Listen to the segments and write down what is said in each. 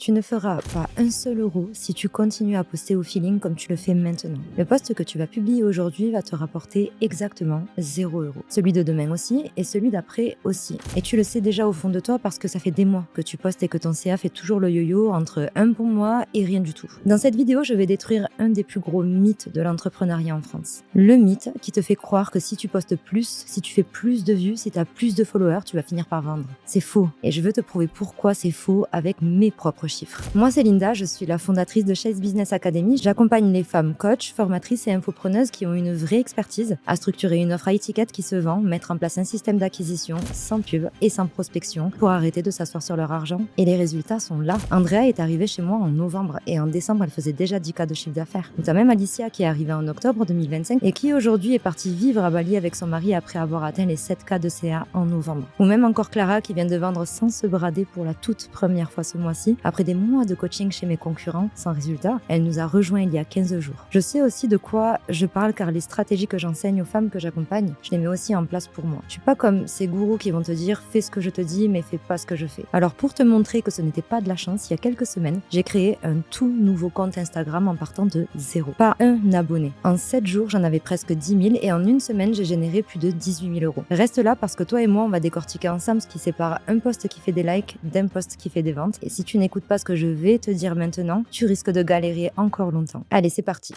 tu ne feras pas un seul euro si tu continues à poster au feeling comme tu le fais maintenant. Le post que tu vas publier aujourd'hui va te rapporter exactement 0 €. Celui de demain aussi et celui d'après aussi. Et tu le sais déjà au fond de toi parce que ça fait des mois que tu postes et que ton CA fait toujours le yo-yo entre un bon mois et rien du tout. Dans cette vidéo, je vais détruire un des plus gros mythes de l'entrepreneuriat en France. Le mythe qui te fait croire que si tu postes plus, si tu fais plus de vues, si tu as plus de followers, tu vas finir par vendre. C'est faux. Et je veux te prouver pourquoi c'est faux avec mes propres chiffres. Moi, c'est Linda, je suis la fondatrice de Chase Business Academy. J'accompagne les femmes coachs, formatrices et infopreneuses qui ont une vraie expertise à structurer une offre à étiquette qui se vend, mettre en place un système d'acquisition sans pub et sans prospection pour arrêter de s'asseoir sur leur argent. Et les résultats sont là. Andrea est arrivée chez moi en novembre et en décembre, elle faisait déjà 10K de chiffre d'affaires. Tu as même Alicia qui est arrivée en octobre 2025 et qui aujourd'hui est partie vivre à Bali avec son mari après avoir atteint les 7K de CA en novembre. Ou même encore Clara qui vient de vendre sans se brader pour la toute première fois ce mois-ci. Après des mois de coaching chez mes concurrents, sans résultat, elle nous a rejoint il y a 15 jours. Je sais aussi de quoi je parle car les stratégies que j'enseigne aux femmes que j'accompagne, je les mets aussi en place pour moi. Je suis pas comme ces gourous qui vont te dire fais ce que je te dis mais fais pas ce que je fais. Alors pour te montrer que ce n'était pas de la chance, il y a quelques semaines, j'ai créé un tout nouveau compte Instagram en partant de zéro. Pas un abonné. En 7 jours, j'en avais presque 10 000 et en une semaine, j'ai généré plus de 18 000 €. Reste là parce que toi et moi, on va décortiquer ensemble ce qui sépare un post qui fait des likes d'un post qui fait des ventes. Et si tu n'écoutes pas ce que je vais te dire maintenant, tu risques de galérer encore longtemps. Allez, c'est parti.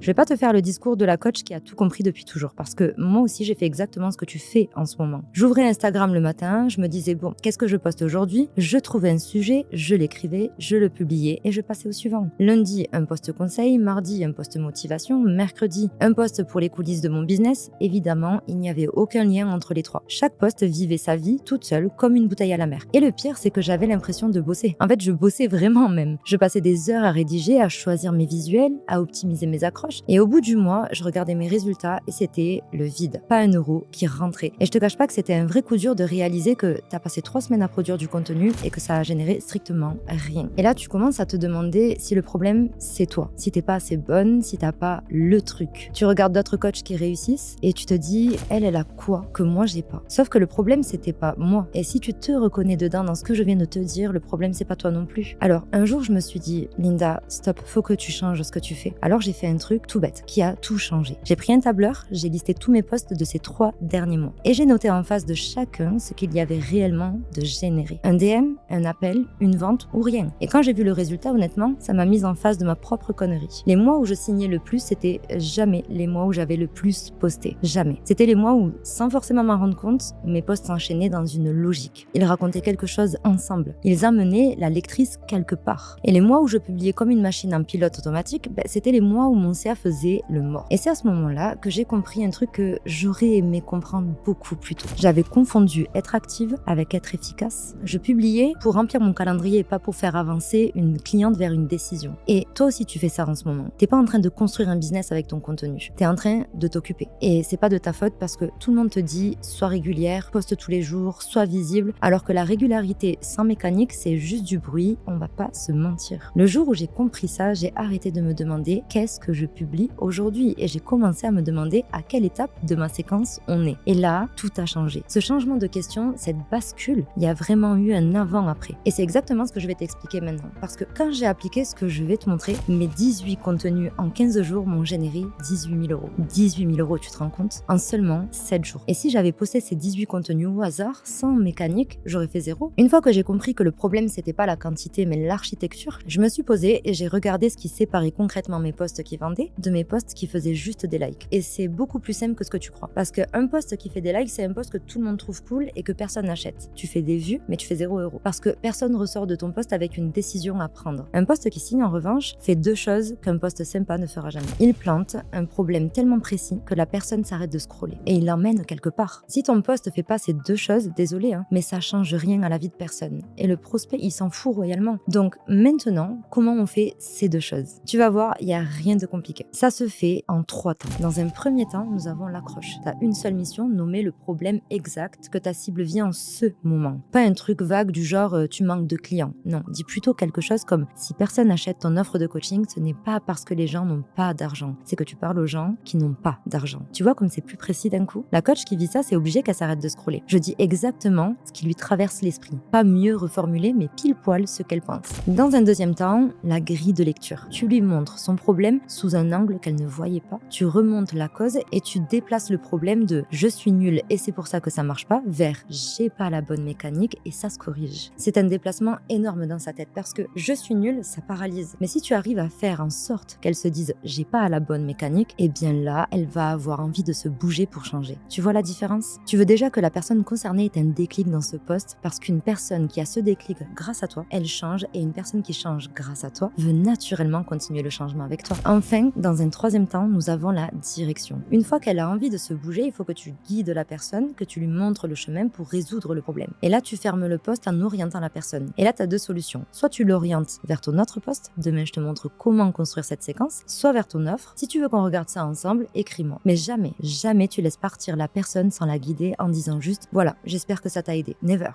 Je vais pas te faire le discours de la coach qui a tout compris depuis toujours parce que moi aussi j'ai fait exactement ce que tu fais en ce moment. J'ouvrais Instagram le matin, je me disais bon, qu'est-ce que je poste aujourd'hui? Je trouvais un sujet, je l'écrivais, je le publiais et je passais au suivant. Lundi, un post conseil, mardi, un post motivation, mercredi, un post pour les coulisses de mon business. Évidemment, il n'y avait aucun lien entre les trois. Chaque post vivait sa vie toute seule comme une bouteille à la mer. Et le pire, c'est que j'avais l'impression de bosser. En fait, je bossais vraiment même. Je passais des heures à rédiger, à choisir mes visuels, à optimiser mes accroches. Et au bout du mois, je regardais mes résultats et c'était le vide. Pas un euro qui rentrait. Et je te cache pas que c'était un vrai coup dur de réaliser que t'as passé 3 semaines à produire du contenu et que ça a généré strictement rien. Et là, tu commences à te demander si le problème, c'est toi. Si t'es pas assez bonne, si t'as pas le truc. Tu regardes d'autres coachs qui réussissent et tu te dis, elle a quoi que moi j'ai pas. Sauf que le problème, c'était pas moi. Et si tu te reconnais dedans dans ce que je viens de te dire, le problème, c'est pas toi non plus. Alors, un jour, je me suis dit, Linda, stop, faut que tu changes ce que tu fais. Alors, j'ai fait un truc tout bête qui a tout changé. J'ai pris un tableur, j'ai listé tous mes posts de ces 3 derniers mois et j'ai noté en face de chacun ce qu'il y avait réellement de généré. Un DM, un appel, une vente ou rien. Et quand j'ai vu le résultat, honnêtement, ça m'a mise en face de ma propre connerie. Les mois où je signais le plus, c'était jamais les mois où j'avais le plus posté. Jamais. C'était les mois où, sans forcément m'en rendre compte, mes posts s'enchaînaient dans une logique. Ils racontaient quelque chose ensemble. Ils amenaient la lectrice quelque part. Et les mois où je publiais comme une machine en pilote automatique, c'était les mois où mon CA faisait le mort. Et c'est à ce moment-là que j'ai compris un truc que j'aurais aimé comprendre beaucoup plus tôt. J'avais confondu être active avec être efficace. Je publiais pour remplir mon calendrier et pas pour faire avancer une cliente vers une décision. Et toi aussi tu fais ça en ce moment. T'es pas en train de construire un business avec ton contenu. T'es en train de t'occuper. Et c'est pas de ta faute parce que tout le monde te dit sois régulière, poste tous les jours, sois visible, alors que la régularité sans mécanique c'est juste du bruit, on va pas se mentir. Le jour où j'ai compris ça, j'ai arrêté de me demander qu'est-ce que je publie aujourd'hui et j'ai commencé à me demander à quelle étape de ma séquence on est. Et là, tout a changé. Ce changement de question, cette bascule, il y a vraiment eu un avant-après. Et c'est exactement ce que je vais t'expliquer maintenant. Parce que quand j'ai appliqué ce que je vais te montrer, mes 18 contenus en 15 jours m'ont généré 18 000 €. 18 000 €, tu te rends compte? En seulement 7 jours. Et si j'avais posté ces 18 contenus au hasard, sans mécanique, j'aurais fait 0. Une fois que j'ai compris que le problème, c'était pas la quantité, mais l'architecture, je me suis posée et j'ai regardé ce qui séparait concrètement mes posts qui vendaient de mes posts qui faisaient juste des likes. Et c'est beaucoup plus simple que ce que tu crois. Parce qu'un post qui fait des likes, c'est un post que tout le monde trouve cool et que personne n'achète. Tu fais des vues, mais tu fais 0 €. Parce que personne ressort de ton post avec une décision à prendre. Un post qui signe, en revanche, fait 2 choses qu'un post sympa ne fera jamais. Il plante un problème tellement précis que la personne s'arrête de scroller. Et il l'emmène quelque part. Si ton post fait pas ces 2 choses, désolé, mais ça change rien à la vie de personne. Et le prospect, il s'en fout royalement. Donc maintenant, comment on fait ces 2 choses? Tu vas voir, il n'y a rien de compliqué. t'explique. Ça se fait en 3 temps. Dans un premier temps, nous avons l'accroche. Tu as une seule mission, nommer le problème exact que ta cible vit en ce moment. Pas un truc vague du genre tu manques de clients. Non, dis plutôt quelque chose comme si personne achète ton offre de coaching, ce n'est pas parce que les gens n'ont pas d'argent. C'est que tu parles aux gens qui n'ont pas d'argent. Tu vois comme c'est plus précis d'un coup? La coach qui vit ça, c'est obligé qu'elle s'arrête de scroller. Je dis exactement ce qui lui traverse l'esprit. Pas mieux reformulé, mais pile poil ce qu'elle pense. Dans un deuxième temps, la grille de lecture. Tu lui montres son problème sous un angle qu'elle ne voyait pas. Tu remontes la cause et tu déplaces le problème de « je suis nulle et c'est pour ça que ça marche pas » vers « j'ai pas la bonne mécanique et ça se corrige ». C'est un déplacement énorme dans sa tête parce que « je suis nulle », ça paralyse. Mais si tu arrives à faire en sorte qu'elle se dise « j'ai pas la bonne mécanique », eh bien là, elle va avoir envie de se bouger pour changer. Tu vois la différence? Tu veux déjà que la personne concernée ait un déclic dans ce poste parce qu'une personne qui a ce déclic grâce à toi, elle change, et une personne qui change grâce à toi veut naturellement continuer le changement avec toi. Enfin, dans un troisième temps, nous avons la direction. Une fois qu'elle a envie de se bouger, il faut que tu guides la personne, que tu lui montres le chemin pour résoudre le problème. Et là, tu fermes le poste en orientant la personne. Et là, tu as 2 solutions. Soit tu l'orientes vers ton autre poste, demain je te montre comment construire cette séquence, soit vers ton offre. Si tu veux qu'on regarde ça ensemble, écris-moi. Mais jamais, jamais tu laisses partir la personne sans la guider en disant juste « voilà, j'espère que ça t'a aidé ». Never.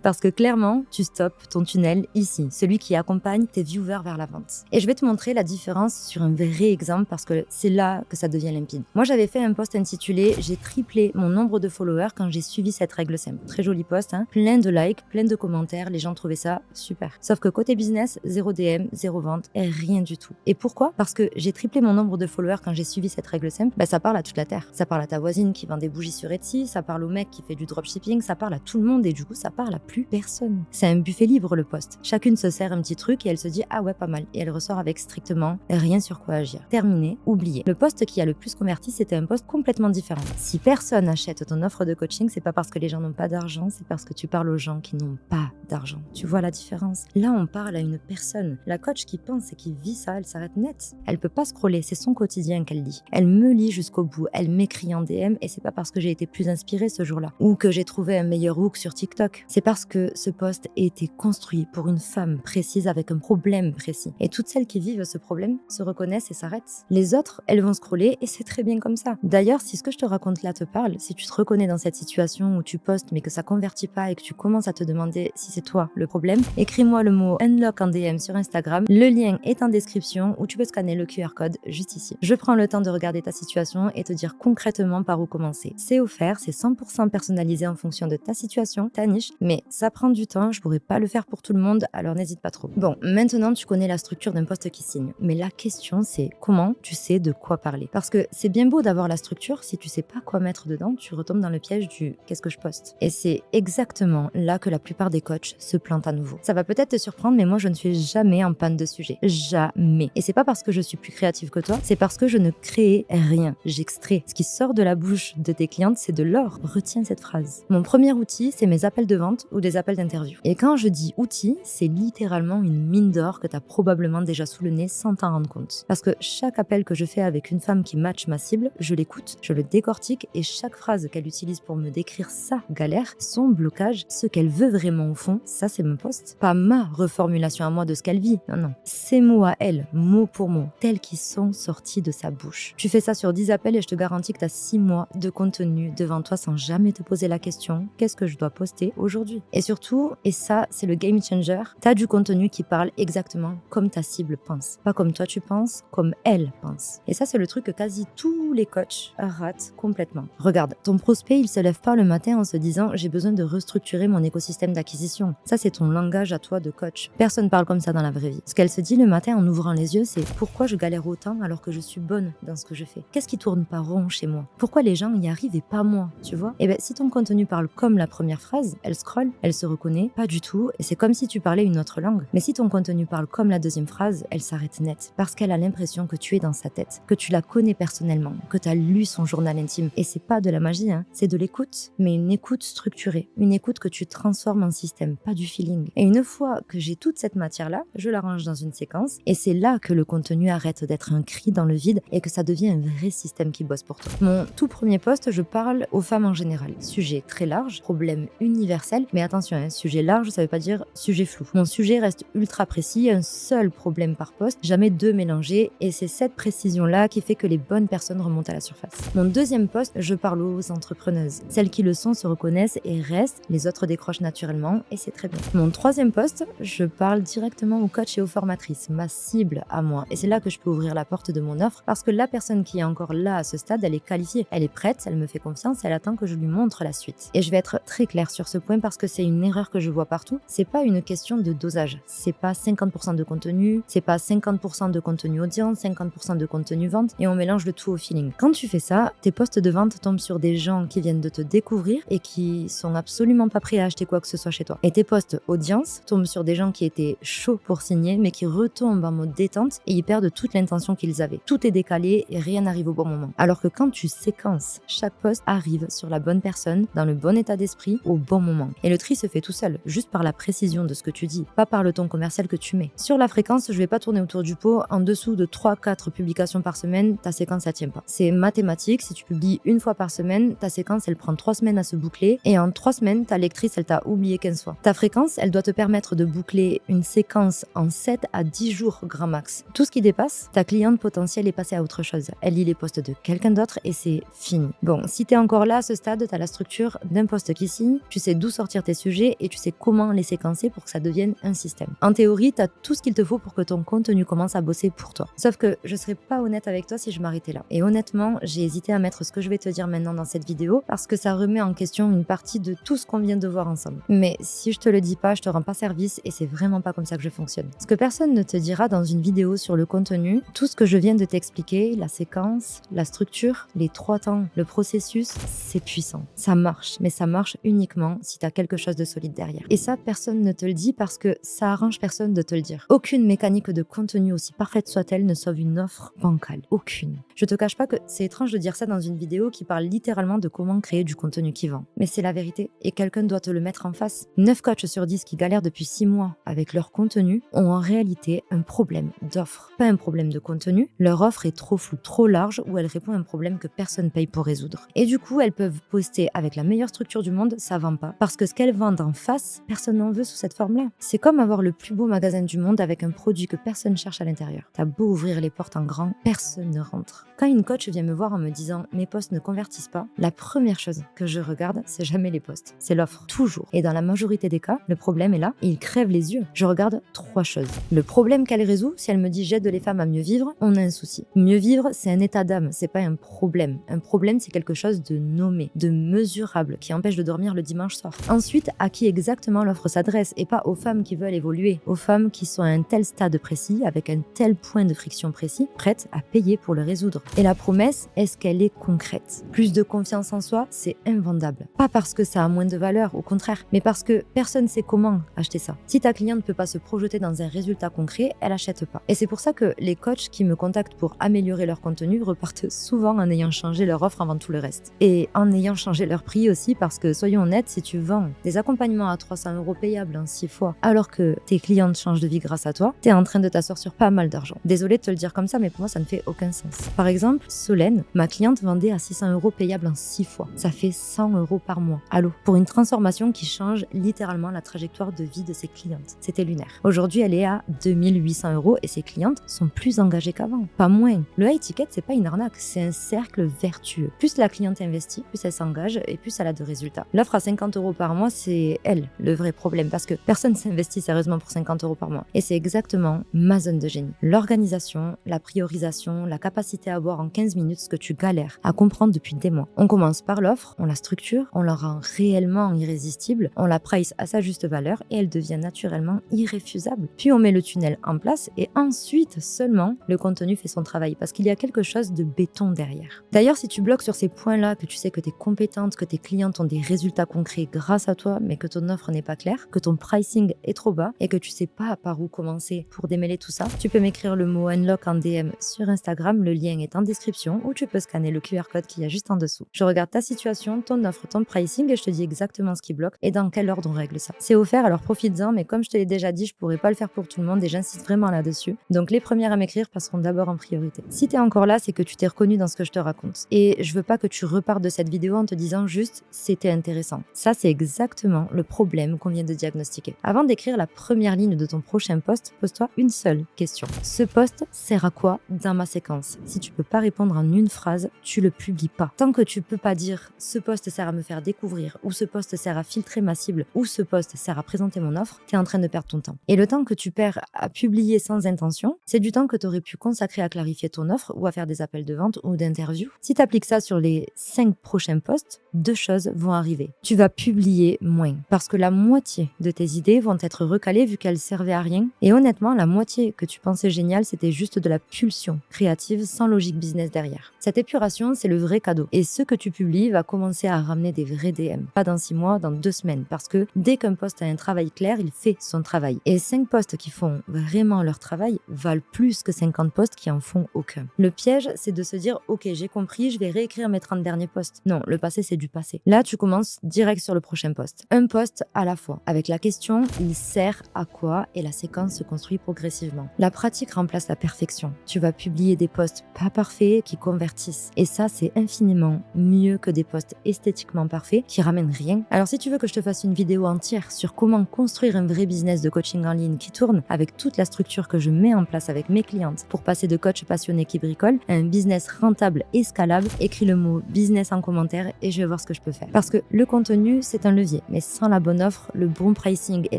Parce que clairement, tu stoppes ton tunnel ici, celui qui accompagne tes viewers vers la vente. Et je vais te montrer la différence sur un vrai exemple parce que c'est là que ça devient limpide. Moi, j'avais fait un post intitulé « J'ai triplé mon nombre de followers quand j'ai suivi cette règle simple ». Très joli post, hein, plein de likes, plein de commentaires, les gens trouvaient ça super. Sauf que côté business, 0 DM, 0 vente et rien du tout. Et pourquoi? Parce que j'ai triplé mon nombre de followers quand j'ai suivi cette règle simple. Bah, ça parle à toute la terre. Ça parle à ta voisine qui vend des bougies sur Etsy, ça parle au mec qui fait du dropshipping, ça parle à tout le monde et du coup, ça parle à plus personne. C'est un buffet libre le post. Chacune se sert un petit truc et elle se dit ah ouais, pas mal. Et elle ressort avec strictement rien sur quoi agir. Terminé, oublié. Le post qui a le plus converti, c'était un post complètement différent. Si personne achète ton offre de coaching, c'est pas parce que les gens n'ont pas d'argent, c'est parce que tu parles aux gens qui n'ont pas d'argent. Tu vois la différence? Là, on parle à une personne. La coach qui pense et qui vit ça, elle s'arrête net. Elle peut pas scroller, c'est son quotidien qu'elle lit. Elle me lit jusqu'au bout, elle m'écrit en DM et c'est pas parce que j'ai été plus inspirée ce jour-là ou que j'ai trouvé un meilleur hook sur TikTok. C'est parce que ce post a été construit pour une femme précise avec un problème précis. Et toutes celles qui vivent ce problème se reconnaissent et s'arrêtent. Les autres, elles vont scroller et c'est très bien comme ça. D'ailleurs, si ce que je te raconte là te parle, si tu te reconnais dans cette situation où tu postes mais que ça convertit pas et que tu commences à te demander si c'est toi le problème, écris-moi le mot unlock en DM sur Instagram. Le lien est en description ou tu peux scanner le QR code juste ici. Je prends le temps de regarder ta situation et te dire concrètement par où commencer. C'est offert, c'est 100% personnalisé en fonction de ta situation, ta niche, mais ça prend du temps, je pourrais pas le faire pour tout le monde, alors n'hésite pas trop. Bon, maintenant tu connais la structure d'un post qui signe, mais la question c'est comment tu sais de quoi parler. Parce que c'est bien beau d'avoir la structure, si tu sais pas quoi mettre dedans, tu retombes dans le piège du qu'est-ce que je poste. Et c'est exactement là que la plupart des coachs se plantent à nouveau. Ça va peut-être te surprendre, mais moi je ne suis jamais en panne de sujet. Jamais. Et c'est pas parce que je suis plus créative que toi, c'est parce que je ne crée rien. J'extrais. Ce qui sort de la bouche de tes clientes, c'est de l'or. Retiens cette phrase. Mon premier outil, c'est mes appels de vente ou des appels d'interview. Et quand je dis outil, c'est littéralement une mine d'or que tu as probablement déjà sous le nez sans t'en rendre compte. Parce que chaque appel que je fais avec une femme qui matche ma cible, je l'écoute, je le décortique et chaque phrase qu'elle utilise pour me décrire sa galère, son blocage, ce qu'elle veut vraiment au fond, ça c'est mon poste. Pas ma reformulation à moi de ce qu'elle vit. Non, non. Ces mots à elle, mot pour mot, tels qu'ils sont sortis de sa bouche. Tu fais ça sur 10 appels et je te garantis que tu as 6 mois de contenu devant toi sans jamais te poser la question qu'est-ce que je dois poster aujourd'hui? Et surtout, et ça c'est le game changer, tu as du contenu qui parle exactement comme ta cible pense. Pas comme toi tu penses, comme elle pense. Et ça c'est le truc que quasi tous les coachs ratent complètement. Regarde, ton prospect il se lève pas le matin en se disant j'ai besoin de restructurer mon écosystème d'acquisition. Ça c'est ton langage à toi de coach. Personne parle comme ça dans la vraie vie. Ce qu'elle se dit le matin en ouvrant les yeux, c'est pourquoi je galère autant alors que je suis bonne dans ce que je fais. Qu'est-ce qui tourne pas rond chez moi? Pourquoi les gens y arrivent et pas moi, tu vois? Et ben si ton contenu parle comme la première phrase, elle scrolle, elle se reconnaît, pas du tout, et c'est comme si tu parlais une autre langue. Mais si ton contenu parle comme la deuxième phrase, elle s'arrête net, parce qu'elle a l'impression que tu es dans sa tête, que tu la connais personnellement, que tu as lu son journal intime. Et c'est pas de la magie, hein, c'est de l'écoute, mais une écoute structurée, une écoute que tu transformes en système, pas du feeling. Et une fois que j'ai toute cette matière-là, je la range dans une séquence, et c'est là que le contenu arrête d'être un cri dans le vide et que ça devient un vrai système qui bosse pour toi. Mon tout premier post, je parle aux femmes en général. Sujet très large, problème universel, Mais attention, sujet large, ça veut pas dire sujet flou. Mon sujet reste ultra précis, un seul problème par poste, jamais deux mélangés, et c'est cette précision-là qui fait que les bonnes personnes remontent à la surface. Mon deuxième poste, je parle aux entrepreneuses. Celles qui le sont se reconnaissent et restent, les autres décrochent naturellement, et c'est très bien. Mon troisième poste, je parle directement aux coachs et aux formatrices, ma cible à moi. Et c'est là que je peux ouvrir la porte de mon offre, parce que la personne qui est encore là à ce stade, elle est qualifiée, elle est prête, elle me fait confiance, elle attend que je lui montre la suite. Et je vais être très claire sur ce point parce que c'est une erreur que je vois partout. C'est pas une question de dosage. C'est pas 50% de contenu, c'est pas 50% de contenu audience, 50% de contenu vente, et on mélange le tout au feeling. Quand tu fais ça, tes posts de vente tombent sur des gens qui viennent de te découvrir et qui sont absolument pas prêts à acheter quoi que ce soit chez toi. Et tes posts audience tombent sur des gens qui étaient chauds pour signer, mais qui retombent en mode détente et ils perdent toute l'intention qu'ils avaient. Tout est décalé et rien n'arrive au bon moment. Alors que quand tu séquences, chaque post arrive sur la bonne personne, dans le bon état d'esprit, au bon moment. Et le tri se fait tout seul, juste par la précision de ce que tu dis, pas par le ton commercial que tu mets. Sur la fréquence, je vais pas tourner autour du pot. En dessous de 3-4 publications par semaine, ta séquence, ça tient pas. C'est mathématique. Si tu publies une fois par semaine, ta séquence, elle prend 3 semaines à se boucler. Et en 3 semaines, ta lectrice, elle t'a oublié 15 fois. Ta fréquence, elle doit te permettre de boucler une séquence en 7 à 10 jours grand max. Tout ce qui dépasse, ta cliente potentielle est passée à autre chose. Elle lit les posts de quelqu'un d'autre et c'est fini. Bon, si t'es encore là à ce stade, t'as la structure d'un post qui signe, tu sais d'où sortir tes sujets et tu sais comment les séquencer pour que ça devienne un système. En théorie, t'as tout ce qu'il te faut pour que ton contenu commence à bosser pour toi. Sauf que je serais pas honnête avec toi si je m'arrêtais là. Et honnêtement, j'ai hésité à mettre ce que je vais te dire maintenant dans cette vidéo parce que ça remet en question une partie de tout ce qu'on vient de voir ensemble. Mais si je te le dis pas, je te rends pas service et c'est vraiment pas comme ça que je fonctionne. Ce que personne ne te dira dans une vidéo sur le contenu, tout ce que je viens de t'expliquer, la séquence, la structure, les 3 temps, le processus, c'est puissant. Ça marche, mais ça marche uniquement si tu as quelque chose de solide derrière. Et ça, personne ne te le dit parce que ça arrange personne de te le dire. Aucune mécanique de contenu, aussi parfaite soit-elle, ne sauve une offre bancale. Aucune. Je te cache pas que c'est étrange de dire ça dans une vidéo qui parle littéralement de comment créer du contenu qui vend. Mais c'est la vérité et quelqu'un doit te le mettre en face. 9 coachs sur 10 qui galèrent depuis 6 mois avec leur contenu ont en réalité un problème d'offre. Pas un problème de contenu, leur offre est trop floue, trop large ou elle répond à un problème que personne paye pour résoudre. Et du coup, elles peuvent poster avec la meilleure structure du monde, ça vend pas. Parce que ce qu'elles vendent en face, personne n'en veut sous cette forme-là. C'est comme avoir le plus beau magasin du monde avec un produit que personne cherche à l'intérieur. T'as beau ouvrir les portes en grand, personne ne rentre. Quand une coach vient me voir en me disant « mes posts ne convertissent pas », la première chose que je regarde, c'est jamais les posts, c'est l'offre, toujours. Et dans la majorité des cas, le problème est là et il crève les yeux. Je regarde 3 choses. Le problème qu'elle résout, si elle me dit « j'aide les femmes à mieux vivre », on a un souci. Mieux vivre, c'est un état d'âme, c'est pas un problème. Un problème, c'est quelque chose de nommé, de mesurable, qui empêche de dormir le dimanche soir. Ensuite, à qui exactement l'offre s'adresse et pas aux femmes qui veulent évoluer, aux femmes qui sont à un tel stade précis, avec un tel point de friction précis, prêtes à payer pour le résoudre. Et la promesse, est-ce qu'elle est concrète? Plus de confiance en soi, c'est invendable. Pas parce que ça a moins de valeur, au contraire, mais parce que personne sait comment acheter ça. Si ta cliente ne peut pas se projeter dans un résultat concret, elle achète pas. Et c'est pour ça que les coachs qui me contactent pour améliorer leur contenu repartent souvent en ayant changé leur offre avant tout le reste. Et en ayant changé leur prix aussi, parce que soyons honnêtes, si tu vends des accompagnements à 300 € payables en 6 fois, alors que tes clientes changent de vie grâce à toi, t'es en train de t'asseoir sur pas mal d'argent. Désolée de te le dire comme ça, mais pour moi, ça ne fait aucun sens. Par exemple, Solène, ma cliente vendait à 600 € payables en 6 fois. Ça fait 100 € par mois. Allô? Pour une transformation qui change littéralement la trajectoire de vie de ses clientes. C'était lunaire. Aujourd'hui, elle est à 2800 € et ses clientes sont plus engagées qu'avant. Pas moins. Le high ticket, c'est pas une arnaque, c'est un cercle vertueux. Plus la cliente investit, plus elle s'engage et plus elle a de résultats. L'offre à 50 € par mois, c'est elle, le vrai problème, parce que personne s'investit sérieusement pour 50 € par mois. Et c'est exactement ma zone de génie. L'organisation, la priorisation, la capacité à avoir en 15 minutes ce que tu galères à comprendre depuis des mois. On commence par l'offre, on la structure, on la rend réellement irrésistible, on la price à sa juste valeur et elle devient naturellement irréfusable. Puis on met le tunnel en place et ensuite seulement le contenu fait son travail parce qu'il y a quelque chose de béton derrière. D'ailleurs, si tu bloques sur ces points-là, que tu sais que tu es compétente, que tes clientes ont des résultats concrets grâce à toi, mais que ton offre n'est pas claire, que ton pricing est trop bas et que tu sais pas par où commencer pour démêler tout ça, tu peux m'écrire le mot unlock en DM sur Instagram, le lien est en description ou tu peux scanner le QR code qu'il y a juste en dessous. Je regarde ta situation, ton offre, ton pricing et je te dis exactement ce qui bloque et dans quel ordre on règle ça. C'est offert, alors profites-en, mais comme je te l'ai déjà dit, je pourrais pas le faire pour tout le monde et j'insiste vraiment là-dessus. Donc les premières à m'écrire passeront d'abord en priorité. Si t'es encore là, c'est que tu t'es reconnu dans ce que je te raconte. Et je veux pas que tu repartes de cette vidéo en te disant juste c'était intéressant. Ça, c'est exactement exactement le problème qu'on vient de diagnostiquer. Avant d'écrire la première ligne de ton prochain post, pose-toi une seule question. Ce post sert à quoi dans ma séquence? Si tu peux pas répondre en une phrase, tu le publies pas. Tant que tu peux pas dire ce post sert à me faire découvrir, ou ce post sert à filtrer ma cible, ou ce post sert à présenter mon offre, tu es en train de perdre ton temps. Et le temps que tu perds à publier sans intention, c'est du temps que tu aurais pu consacrer à clarifier ton offre ou à faire des appels de vente ou d'interviews. Si tu appliques ça sur les 5 prochains posts, 2 choses vont arriver. Tu vas publier moins parce que la moitié de tes idées vont être recalées vu qu'elles servaient à rien. Et honnêtement, la moitié que tu pensais géniale, c'était juste de la pulsion créative sans logique business derrière. Cette épuration, c'est le vrai cadeau. Et ce que tu publies va commencer à ramener des vrais DM. Pas dans 6 mois, dans 2 semaines. Parce que dès qu'un post a un travail clair, il fait son travail. Et 5 posts qui font vraiment leur travail valent plus que 50 posts qui en font aucun. Le piège, c'est de se dire « Ok, j'ai compris, je vais réécrire mes 30 derniers posts. » Non, le passé, c'est du passé. Là, tu commences direct sur le prochain post. Un post à la fois. Avec la question « Il sert à quoi ?» et la séquence se construit progressivement. La pratique remplace la perfection. Tu vas publier des posts pas parfaits qui convertissent. Et ça, c'est infiniment mieux que des posts esthétiquement parfaits qui ramènent rien. Alors, si tu veux que je te fasse une vidéo entière sur comment construire un vrai business de coaching en ligne qui tourne avec toute la structure que je mets en place avec mes clientes pour passer de coach passionné qui bricole à un business rentable et scalable, écris le mot business en commentaire et je vais voir ce que je peux faire. Parce que le contenu, c'est un levier, mais sans la bonne offre, le bon pricing et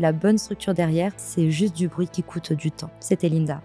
la bonne structure derrière, c'est juste du bruit qui coûte du temps. C'était Linda.